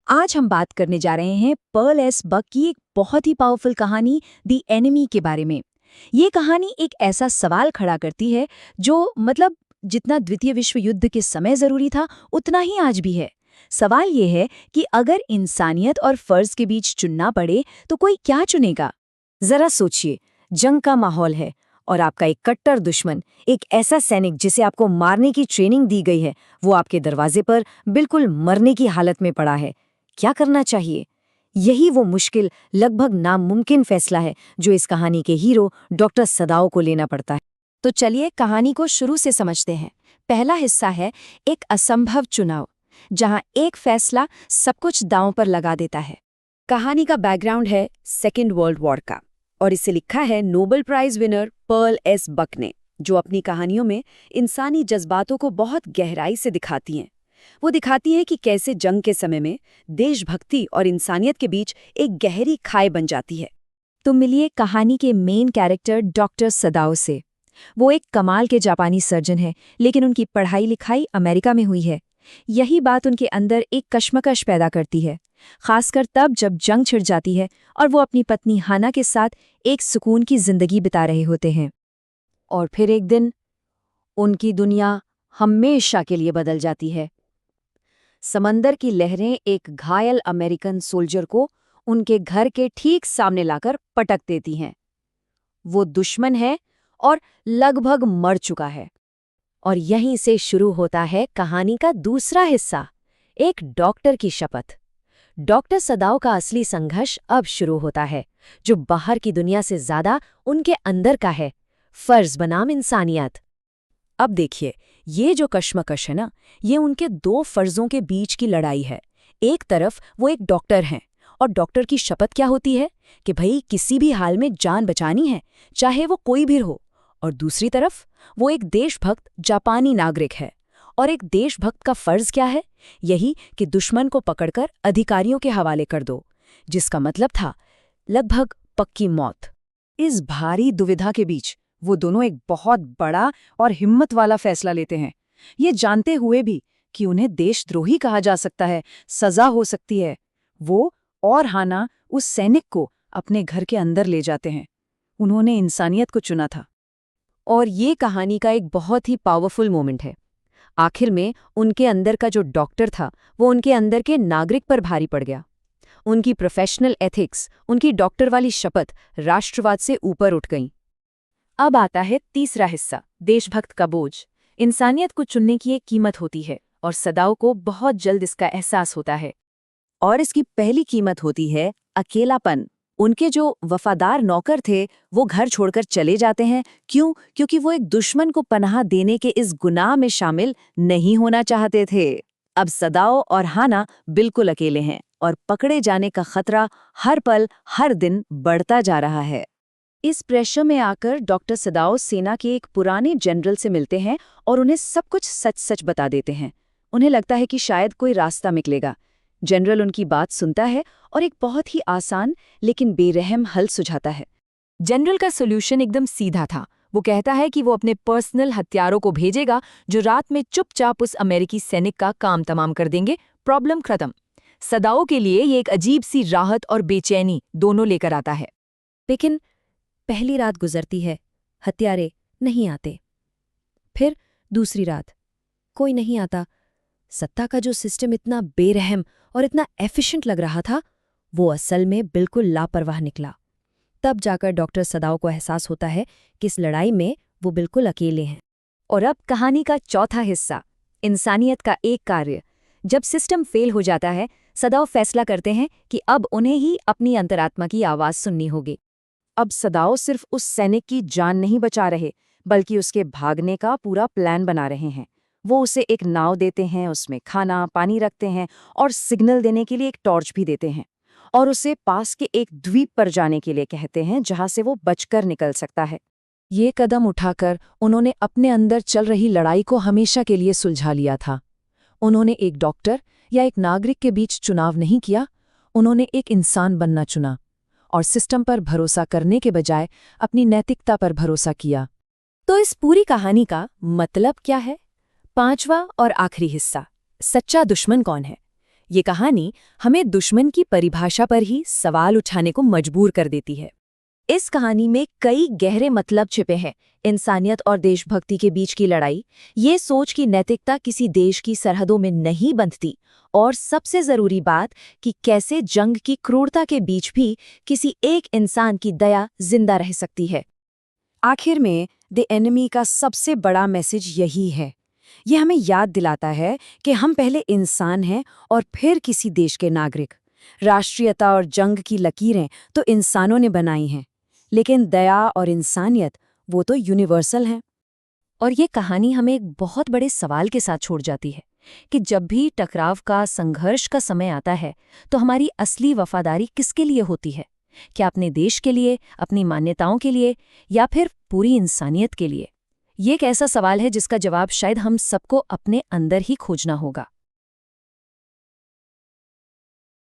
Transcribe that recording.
आज हम बात करने जा रहे हैं पर्ल एस बक की एक बहुत ही पावरफुल कहानी द एनिमी के बारे में। ये कहानी एक ऐसा सवाल खड़ा करती है जो जितना द्वितीय विश्व युद्ध के समय जरूरी था उतना ही आज भी है। सवाल ये है कि अगर इंसानियत और फर्ज के बीच चुनना पड़े तो कोई क्या चुनेगा। जरा सोचिए, जंग का माहौल है और आपका एक कट्टर दुश्मन, एक ऐसा सैनिक जिसे आपको मारने की ट्रेनिंग दी गई है, वो आपके दरवाजे पर बिल्कुल मरने की हालत में पड़ा है। क्या करना चाहिए? यही वो मुश्किल, लगभग नामुमकिन फैसला है जो इस कहानी के हीरो डॉक्टर सदाओ को लेना पड़ता है। तो चलिए कहानी को शुरू से समझते हैं। पहला हिस्सा है एक असंभव चुनाव, जहां एक फैसला सब कुछ दांव पर लगा देता है। कहानी का बैकग्राउंड है सेकेंड वर्ल्ड वॉर का, और इसे लिखा है Nobel prize winner Pearl S Buck ने, जो अपनी कहानियों में इंसानी जज्बातों को बहुत गहराई से दिखाती हैं। वो दिखाती हैं कि कैसे जंग के समय में देशभक्ति और इंसानियत के बीच एक गहरी खाई बन जाती है। तो मिलिए कहानी के मेन कैरेक्टर डॉक्टर सदाओ से। वो एक कमाल के जापानी सर्जन हैं, लेकिन उनकी पढ़ाई लिखाई अमेरिका में हुई है। यही बात उनके अंदर एक कश्मकश पैदा करती है, खासकर तब जब जंग छिड़ जाती है और वो अपनी पत्नी हाना के साथ एक सुकून की जिंदगी बिता रहे होते हैं। और फिर एक दिन उनकी दुनिया हमेशा के लिए बदल जाती है। समंदर की लहरें एक घायल अमेरिकन सोल्जर को उनके घर के ठीक सामने लाकर पटक देती हैं। वो दुश्मन है और लगभग मर चुका है। और यहीं से शुरू होता है कहानी का दूसरा हिस्सा, एक डॉक्टर की शपथ। डॉक्टर सदाओ का असली संघर्ष अब शुरू होता है, जो बाहर की दुनिया से ज्यादा उनके अंदर का है, फर्ज बनाम इंसानियत। अब देखिए, ये जो कश्मकश है ना, ये उनके दो फर्जों के बीच की लड़ाई है। एक तरफ वो एक डॉक्टर हैं, और डॉक्टर की शपथ क्या होती है कि भाई किसी भी हाल में जान बचानी है, चाहे वो कोई भी हो। और दूसरी तरफ वो एक देशभक्त जापानी नागरिक है, और एक देशभक्त का फर्ज क्या है? यही कि दुश्मन को पकड़कर अधिकारियों के हवाले कर दो, जिसका मतलब था लगभग पक्की मौत। इस भारी दुविधा के बीच वो दोनों एक बहुत बड़ा और हिम्मत वाला फैसला लेते हैं, ये जानते हुए भी कि उन्हें देशद्रोही कहा जा सकता है, सजा हो सकती है। वो और हाना उस सैनिक को अपने घर के अंदर ले जाते हैं। उन्होंने इंसानियत को चुना था। और ये कहानी का एक बहुत ही पावरफुल मोमेंट है। आखिर में उनके अंदर का जो डॉक्टर था, वो उनके अंदर के नागरिक पर भारी पड़ गया। उनकी प्रोफेशनल एथिक्स, उनकी डॉक्टर वाली शपथ राष्ट्रवाद से ऊपर उठ गईं। अब आता है तीसरा हिस्सा, देशभक्त का बोझ। इंसानियत को चुनने की एक कीमत होती है, और सदाओ को बहुत जल्द इसका एहसास होता है। और इसकी पहली कीमत होती है अकेलापन। उनके जो वफादार नौकर थे, वो घर छोड़कर चले जाते हैं। क्यों? क्योंकि वो एक दुश्मन को पनाह देने के इस गुनाह में शामिल नहीं होना चाहते थे। अब सदाओ और हाना बिल्कुल अकेले हैं, और पकड़े जाने का खतरा हर पल, हर दिन बढ़ता जा रहा है। इस प्रेशर में आकर डॉक्टर सदाओ सेना के एक पुराने जनरल से मिलते हैं और उन्हें सब कुछ सच सच बता देते हैं। उन्हें लगता है कि शायद कोई रास्ता निकलेगा। जनरल उनकी बात सुनता है और एक बहुत ही आसान लेकिन बेरहम हल सुझाता है। जनरल का सोल्यूशन एकदम सीधा था। वो कहता है कि वो अपने पर्सनल हथियारों को भेजेगा, जो रात में चुपचाप उस अमेरिकी सैनिक का काम तमाम कर देंगे। प्रॉब्लम खत्म। सदाओ के लिए ये एक अजीब सी राहत और बेचैनी दोनों लेकर आता है। लेकिन पहली रात गुजरती है, हत्यारे नहीं आते। फिर दूसरी रात, कोई नहीं आता। सत्ता का जो सिस्टम इतना बेरहम और इतना एफिशिएंट लग रहा था, वो असल में बिल्कुल लापरवाह निकला। तब जाकर डॉक्टर सदाओ को एहसास होता है कि इस लड़ाई में वो बिल्कुल अकेले हैं। और अब कहानी का चौथा हिस्सा, इंसानियत का एक कार्य। जब सिस्टम फेल हो जाता है, सदाओ फैसला करते हैं कि अब उन्हें ही अपनी अंतरात्मा की आवाज़ सुननी होगी। अब सदाओ सिर्फ उस सैनिक की जान नहीं बचा रहे, बल्कि उसके भागने का पूरा प्लान बना रहे हैं। वो उसे एक नाव देते हैं, उसमें खाना पानी रखते हैं और सिग्नल देने के लिए एक टॉर्च भी देते हैं, और उसे पास के एक द्वीप पर जाने के लिए कहते हैं, जहां से वो बचकर निकल सकता है। ये कदम उठाकर उन्होंने अपने अंदर चल रही लड़ाई को हमेशा के लिए सुलझा लिया था। उन्होंने एक डॉक्टर या एक नागरिक के बीच चुनाव नहीं किया, उन्होंने एक इंसान बनना चुना, और सिस्टम पर भरोसा करने के बजाय अपनी नैतिकता पर भरोसा किया। तो इस पूरी कहानी का मतलब क्या है? पांचवा और आखिरी हिस्सा, सच्चा दुश्मन कौन है? ये कहानी हमें दुश्मन की परिभाषा पर ही सवाल उठाने को मजबूर कर देती है। इस कहानी में कई गहरे मतलब छिपे हैं। इंसानियत और देशभक्ति के बीच की लड़ाई, ये सोच कि नैतिकता किसी देश की सरहदों में नहीं बंधती, और सबसे जरूरी बात कि कैसे जंग की क्रूरता के बीच भी किसी एक इंसान की दया जिंदा रह सकती है। आखिर में द एनिमी का सबसे बड़ा मैसेज यही है। ये हमें याद दिलाता है कि हम पहले इंसान हैं और फिर किसी देश के नागरिक। राष्ट्रीयता और जंग की लकीरें तो इंसानों ने बनाई हैं, लेकिन दया और इंसानियत वो तो यूनिवर्सल हैं। और ये कहानी हमें एक बहुत बड़े सवाल के साथ छोड़ जाती है कि जब भी टकराव का, संघर्ष का समय आता है, तो हमारी असली वफादारी किसके लिए होती है? क्या अपने देश के लिए, अपनी मान्यताओं के लिए, या फिर पूरी इंसानियत के लिए? ये एक ऐसा सवाल है जिसका जवाब शायद हम सबको अपने अंदर ही खोजना होगा।